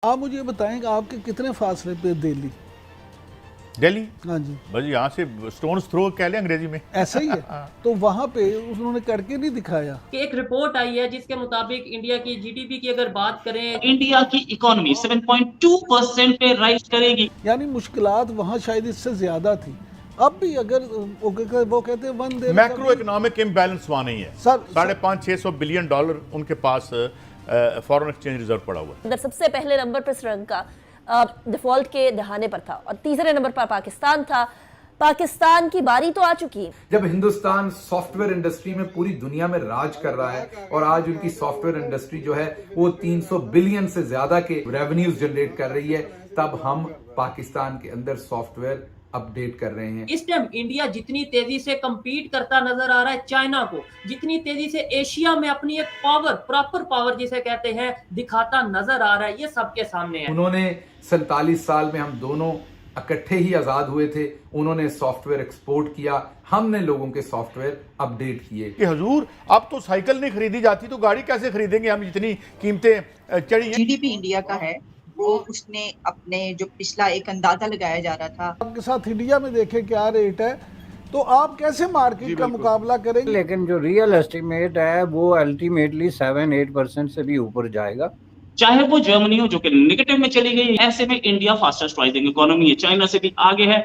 आप मुझे बताएं कि आपके कितने फासले पे दिल्ली? दिल्ली? हाँ जी, बस यहाँ से स्टोन्स थ्रो कह लें अंग्रेजी में। ऐसा ही है। तो वहाँ पे उन्होंने करके नहीं दिखाया। कि एक रिपोर्ट आई है जिसके मुताबिक इंडिया की जीडीपी की अगर बात करें, इंडिया की इकोनॉमी 7.2% पे राइज करेगी। यानी मुश्किलात वहाँ शायद इससे ज्यादा थी। अब भी अगर वो कहते हैं वंदे मैक्रो इकोनॉमिक इम्बैलेंस वहाँ नहीं है। सर 550-600 बिलियन डॉलर उनके पास फॉरेन एक्सचेंज रिजर्व पड़ा हुआ है। अंदर सबसे पहले नंबर पर श्रीलंका डिफॉल्ट के दहाने पर था और तीसरे नंबर पर पाकिस्तान था। पाकिस्तान की बारी तो आ चुकी है। जब हिंदुस्तान सॉफ्टवेयर इंडस्ट्री में पूरी दुनिया में राज कर रहा है और आज उनकी सॉफ्टवेयर इंडस्ट्री जो है वो 300 बिलियन से ज्यादा के रेवेन्यूज जनरेट कर रही है, तब हम पाकिस्तान के अंदर सॉफ्टवेयर अपडेट कर रहे हैं। इस टाइम इंडिया जितनी तेजी से compete करता नजर आ रहा है चाइना को, जितनी तेजी से एशिया में अपनी एक पावर, प्रॉपर पावर जिसे कहते हैं, दिखाता नजर आ रहा है, ये सबके सामने है। उन्होंने 47 साल में हम दोनों इकट्ठे ही आजाद हुए थे। उन्होंने सॉफ्टवेयर एक्सपोर्ट किया, हमने लोगों के सॉफ्टवेयर अपडेट किए। कि हुजूर अब तो साइकिल नहीं खरीदी जाती तो गाड़ी कैसे खरीदेंगे हम, जितनी कीमतें चढ़ी हैं। जीडीपी इंडिया का है वो उसने अपने जो पिछला एक अंदाजा लगाया जा रहा था। आपके साथ इंडिया में देखें क्या रेट है, तो आप कैसे मार्केट का मुकाबला करेंगे? लेकिन जो रियल एस्टिमेट है वो अल्टीमेटली 7-8% से भी ऊपर जाएगा। चाहे वो जर्मनी हो जो कि नेगेटिव में चली गई, ऐसे में इंडिया फास्टेस्ट राइजिंग इकोनॉमी है, चाइना से भी आगे है।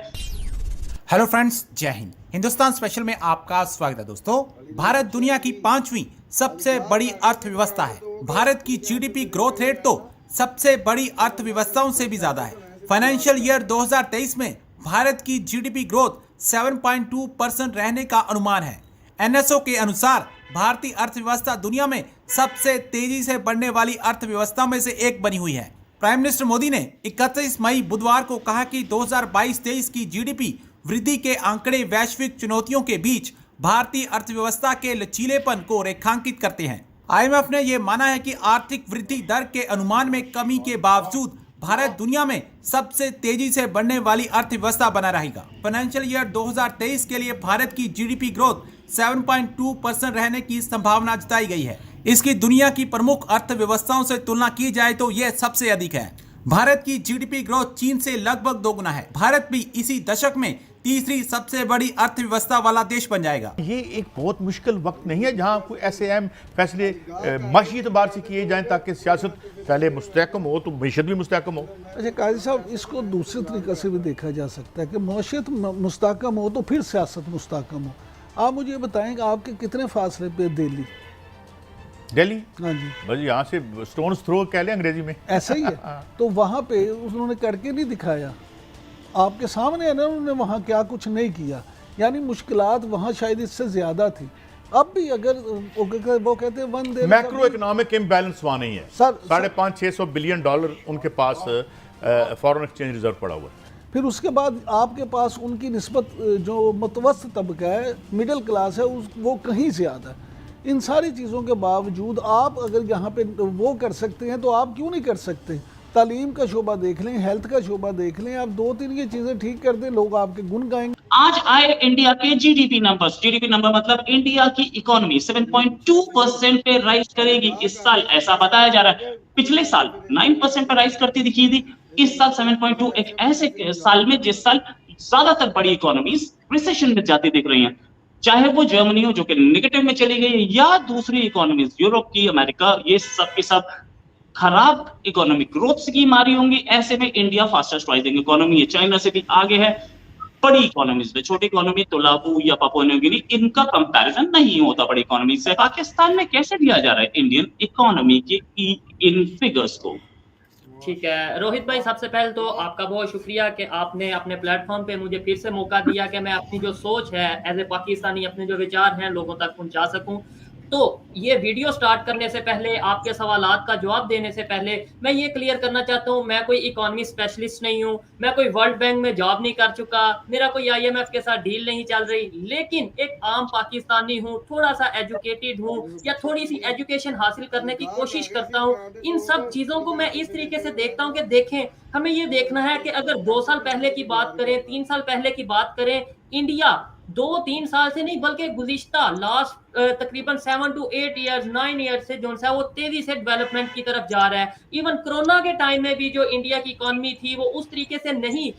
हेलो फ्रेंड्स, जय हिंद। हिंदुस्तान स्पेशल में आपका स्वागत है। दोस्तों, भारत दुनिया की 5वीं सबसे बड़ी अर्थव्यवस्था है। भारत की जीडीपी ग्रोथ रेट तो सबसे बड़ी अर्थव्यवस्थाओं से भी ज्यादा है। फाइनेंशियल ईयर 2023 में भारत की जीडीपी ग्रोथ 7.2% रहने का अनुमान है। एनएसओ के अनुसार भारतीय अर्थव्यवस्था दुनिया में सबसे तेजी से बढ़ने वाली अर्थव्यवस्था में से एक बनी हुई है। प्राइम मिनिस्टर मोदी ने 31 मई बुधवार को कहा कि 2022-23 की जीडीपी वृद्धि के आंकड़े वैश्विक चुनौतियों के बीच भारतीय अर्थव्यवस्था के लचीलेपन को रेखांकित करते हैं। आईएमएफ ने यह माना है कि आर्थिक वृद्धि दर के अनुमान में कमी के बावजूद भारत दुनिया में सबसे तेजी से बढ़ने वाली अर्थव्यवस्था बना रहेगा। फाइनेंशियल ईयर 2023 के लिए भारत की जीडीपी ग्रोथ 7.2% रहने की संभावना जताई गई है। इसकी दुनिया की प्रमुख अर्थव्यवस्थाओं से तुलना की जाए तो यह सबसे अधिक है। भारत की जीडीपी ग्रोथ चीन से लगभग दोगुना है। भारत भी इसी दशक में तीसरी सबसे बड़ी अर्थव्यवस्था वाला देश बन जाएगा। ये एक बहुत मुश्किल वक्त नहीं है जहाँ कोई ऐसे अहम फैसले माशी एतबार से किए जाएं ताकि सियासत पहले मुस्तहकम हो तो मीशत भी मुस्तहकम हो। अच्छा काजी साहब, इसको दूसरे तरीके से भी देखा जा सकता है कि मईशत मुस्तहकम हो तो फिर सियासत मुस्तहकम हो। आप मुझे बताएं कि आपके कितने फासले पे दिल्ली? दिल्ली? हाँ जी, बस यहाँ से स्टोन्स थ्रो कह लें अंग्रेजी में। ऐसा ही है। तो वहाँ पे उन्होंने करके नहीं दिखाया। आपके सामने है ना, उन्होंने वहाँ क्या कुछ नहीं किया। यानी मुश्किलात वहाँ शायद इससे ज्यादा थी। अब भी अगर वो कहते हैं वंदे मैक्रो इकोनॉमिक इम्बैलेंस वहाँ नहीं है। सर 550-600 बिलियन डॉलर उनके पास फॉरेन एक्सचेंज रिजर्व पड़ा हुआ है। फिर उसके बाद आपके पास उनकी निस्बत जो मुतवस्सित तबका है, मिडिल क्लास है, वो कहीं ज़्यादा है। इन सारी चीज़ों के बावजूद आप अगर यहाँ पे वो कर सकते हैं तो आप क्यों नहीं कर सकते? तालीम का शोबा देख लें, हेल्थ का शोबा देख लें, आप 2-3 ये चीज़ें ठीक कर दें, लोग आपके गुण गाएंगे। आज आए इंडिया के जीडीपी नंबर्स। जीडीपी नंबर मतलब इंडिया की इकोनॉमी 7.2% पे राइज करेगी इस साल, ऐसा बताया जा रहा है। पिछले साल 9% पे राइज करती दिखी थी, इस साल 7.2, एक ऐसे साल में जिस साल ज्यादातर बड़ी इकोनॉमीज रिसेशन में जाती दिख रही हैं। चाहे वो जर्मनी हो जो कि नेगेटिव में चली गई, या दूसरी इकोनॉमीज यूरोप की, अमेरिका, ये सब के सब खराब इकोनॉमिक ग्रोथ स्कीम आ रही होंगी। ऐसे में इंडिया फास्टेस्ट राइजिंग इकोनॉमी है, चाइना से भी आगे है। बड़ी इकोनॉमीज में, छोटी इकोनॉमी तुलाबू या पापुआ न्यू गिनी, इनका कंपैरिजन नहीं होता बड़ी इकोनॉमी से। पाकिस्तान में कैसे दिया जा रहा है इंडियन इकोनॉमी के इन फिगर्स को? ठीक है रोहित भाई, सबसे पहले तो आपका बहुत शुक्रिया कि आपने अपने प्लेटफॉर्म पे मुझे फिर से मौका दिया कि मैं अपनी जो सोच है एज ए पाकिस्तानी, अपने जो विचार हैं लोगों तक पहुंचा सकूं। तो ये वीडियो स्टार्ट करने से पहले, आपके सवालात का जवाब देने से पहले, मैं ये क्लियर करना चाहता हूँ, मैं कोई इकोनॉमी स्पेशलिस्ट नहीं हूँ, मैं कोई वर्ल्ड बैंक में जॉब नहीं कर चुका, मेरा कोई आईएमएफ के साथ डील नहीं चल रही, लेकिन एक आम पाकिस्तानी हूँ, थोड़ा सा एजुकेटेड हूँ या थोड़ी सी एजुकेशन हासिल करने की कोशिश करता हूँ। इन सब चीज़ों को मैं इस तरीके से देखता हूँ कि देखें, हमें ये देखना है कि अगर 2 साल पहले की बात करें, 3 साल पहले की बात करें, इंडिया 2-3 साल से नहीं बल्कि गुज़िश्ता लास्ट तकरीबन 7 to 8 ईयर्स 9 ईयर्स से जो है वो तेजी से डेवलपमेंट की तरफ जा रहा है। इवन कोरोना के टाइम में भी जो इंडिया की इकोनॉमी थी वो उस तरीके से नहीं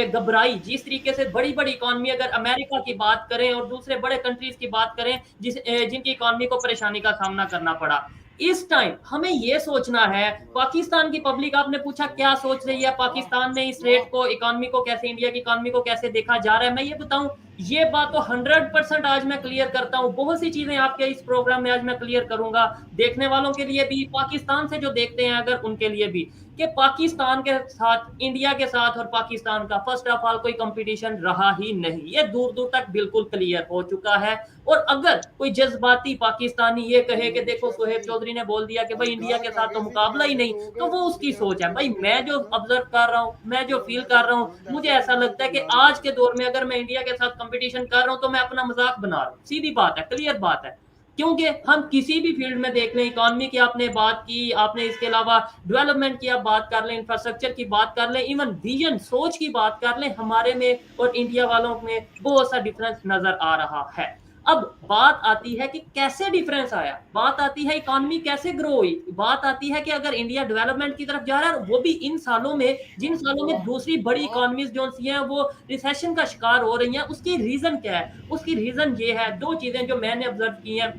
घबराई जिस तरीके से बड़ी-बड़ी इकोनॉमी अगर अमेरिका की बात करें और दूसरे बड़े कंट्रीज की बात करें जिनकी इकोनॉमी को परेशानी का सामना करना पड़ा। इस टाइम हमें ये सोचना है, पाकिस्तान की पब्लिक आपने पूछा क्या सोच रही है, पाकिस्तान में इस रेट को, इकोनॉमी को कैसे, इंडिया की इकोनॉमी को कैसे देखा जा रहा है। मैं ये बताऊं, ये बात तो 100% आज मैं क्लियर करता हूं। बहुत सी चीजें आपके इस प्रोग्राम में आज मैं क्लियर करूंगा, देखने वालों के लिए भी, पाकिस्तान से जो देखते हैं अगर उनके लिए भी, कि पाकिस्तान के साथ, इंडिया के साथ और पाकिस्तान का फर्स्ट ऑफ ऑल कोई कंपटीशन रहा ही नहीं। ये दूर दूर तक बिल्कुल क्लियर हो चुका है। और अगर कोई जज्बाती पाकिस्तानी ये कहे कि देखो सोहेब चौधरी ने बोल दिया कि भाई इंडिया के साथ तो मुकाबला ही नहीं, तो वो उसकी सोच है। भाई मैं जो ऑब्जर्व कर रहा हूँ, मैं जो फील कर रहा हूँ, मुझे ऐसा लगता है कि आज के दौर में अगर मैं इंडिया के साथ कंपटीशन कर रहा हूँ तो मैं अपना मजाक बना रहा हूँ। सीधी बात है, क्लियर बात है। क्योंकि हम किसी भी फील्ड में देख लें, इकोनॉमी की आपने बात की, आपने इसके अलावा डेवलपमेंट की आप बात कर लें, इंफ्रास्ट्रक्चर की बात कर लें, इवन विजन सोच की बात कर लें, हमारे में और इंडिया वालों में बहुत सा डिफरेंस नजर आ रहा है। अब बात आती है कि कैसे डिफरेंस आया, बात आती है इकोनॉमी कैसे ग्रो हुई, बात आती है कि अगर इंडिया डेवलपमेंट की तरफ जा रहा है वो भी इन सालों में, जिन सालों में दूसरी बड़ी इकोनॉमीज जो सी हैं वो रिसेशन का शिकार हो रही हैं, उसकी रीजन क्या है? उसकी रीजन ये है, दो चीजें जो मैंने ऑब्जर्व की हैं।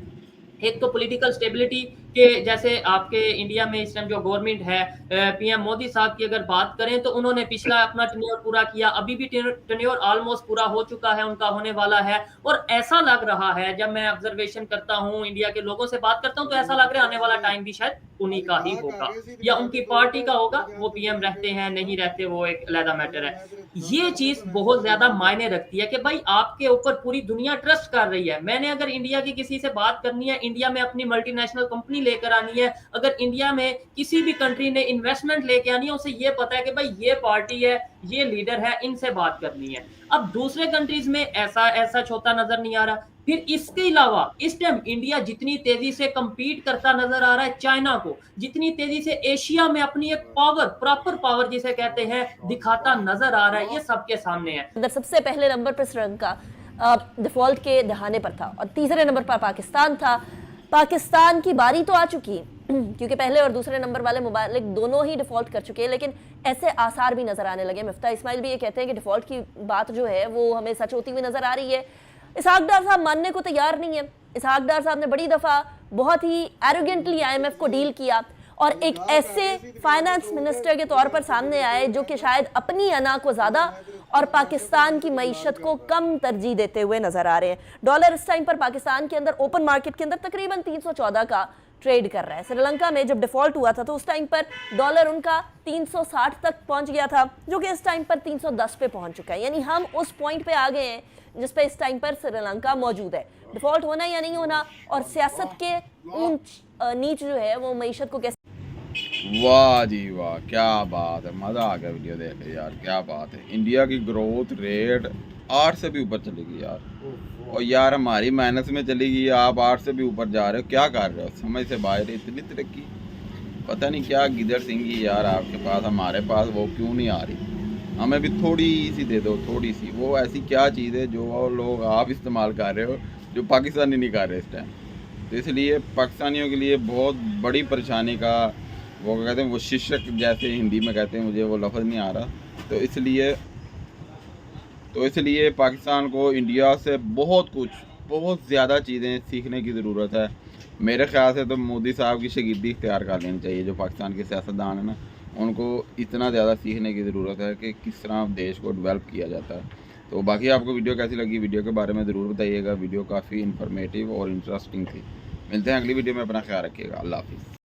एक तो पॉलिटिकल स्टेबिलिटी के, जैसे आपके इंडिया में इस टाइम जो गवर्नमेंट है, पीएम मोदी साहब की अगर बात करें तो उन्होंने पिछला अपना टेन्योर पूरा किया, अभी भी टेन्योर ऑलमोस्ट पूरा हो चुका है, उनका होने वाला है। और ऐसा लग रहा है, जब मैं ऑब्जर्वेशन करता हूं, इंडिया के लोगों से बात करता हूं, तो ऐसा लग रहा है आने वाला टाइम भी शायद उन्हीं का ही होगा या उनकी पार्टी का होगा। वो पीएम रहते हैं नहीं रहते वो एक अलग मैटर है। ये चीज बहुत ज्यादा मायने रखती है कि भाई आपके ऊपर पूरी दुनिया ट्रस्ट कर रही है। मैंने अगर इंडिया की किसी से बात करनी है, इंडिया में अपनी मल्टीनेशनल कंपनी लेकर आनी है, अगर इंडिया में किसी भी कंट्री ने इन्वेस्टमेंट लेके आनी है, उसे ये पता है कि भाई ये पार्टी है, ये लीडर है, इनसे बात करनी है। अब दूसरे कंट्रीज में ऐसा होता नजर नहीं आ रहा। फिर इसके अलावा इस टाइम इंडिया जितनी तेजी से कंपीट करता नजर आ रहा है चाइना को, जितनी तेजी से एशिया में अपनी एक पावर, प्रॉपर पावर जिसे कहते हैं, दिखाता नजर आ रहा है, ये सबके सामने है। सबसे पहले नंबर पर श्रीलंका डिफॉल्ट के दहाने पर था और तीसरे नंबर पर पाकिस्तान था। पाकिस्तान की बारी तो आ चुकी क्योंकि पहले और दूसरे नंबर वाले मुबालिक दोनों ही डिफॉल्ट कर चुके हैं, लेकिन ऐसे आसार भी नजर आने लगे। मिफ्ता इस्माइल भी ये कहते हैं कि डिफॉल्ट की बात जो है वो हमें सच होती हुई नजर आ रही है। इसहाक डार साहब मानने को तैयार नहीं है। इसहाक डार साहब ने बड़ी दफा बहुत ही एरोगेंटली IMF को डील किया और एक ऐसे फाइनेंस मिनिस्टर के तौर पर सामने आए जो कि शायद अपनी अना को ज्यादा और पाकिस्तान की मईशत को कम तरजीह देते हुए नजर आ रहे हैं। डॉलर इस टाइम पर पाकिस्तान के अंदर ओपन मार्केट के अंदर तकरीबन 314 का ट्रेड कर रहा है। श्रीलंका में जब डिफॉल्ट हुआ था तो उस टाइम पर डॉलर उनका 360 तक पहुंच गया था, जो कि इस टाइम पर 310 पे पहुंच चुका है। यानी हम उस पॉइंट पे आ गए हैं जिस पे इस टाइम पर श्रीलंका मौजूद है। डिफॉल्ट होना या नहीं होना और सियासत के ऊंच नीच जो है वो मईशत को कैसे। वाह जी वाह, क्या बात है, मज़ा आ गया वीडियो देख के यार, क्या बात है। इंडिया की ग्रोथ रेट 8 से भी ऊपर चलेगी यार, और यार हमारी मेहनत में चलेगी, आप 8 से भी ऊपर जा रहे हो, क्या कर रहे हो? समझ से बाहर इतनी तरक्की, पता नहीं क्या गिदड़ सिंगी यार आपके पास, हमारे पास वो क्यों नहीं आ रही? हमें भी थोड़ी सी दे दो, थोड़ी सी। वो ऐसी क्या चीज़ है जो लोग आप इस्तेमाल कर रहे हो जो पाकिस्तानी नहीं कर रहे इस टाइम? तो इसलिए पाकिस्तानियों के लिए बहुत बड़ी परेशानी का, वो कहते हैं वो शीर्षक जैसे हिंदी में कहते हैं, मुझे वो लफ्ज़ नहीं आ रहा। तो इसलिए पाकिस्तान को इंडिया से बहुत बहुत ज़्यादा चीज़ें सीखने की ज़रूरत है। मेरे ख्याल से तो मोदी साहब की शगिर्दी इख्तियार कर लेनी चाहिए। जो पाकिस्तान के सियासतदान हैं ना, उनको इतना ज़्यादा सीखने की ज़रूरत है कि किस तरह देश को डेवलप किया जाता है। तो बाकी आपको वीडियो कैसी लगी, वीडियो के बारे में ज़रूर बताइएगा। वीडियो काफ़ी इन्फॉर्मेटिव और इंटरेस्टिंग थी। मिलते हैं अगली वीडियो में, अपना ख्याल रखिएगा। अल्लाह हाफिज़।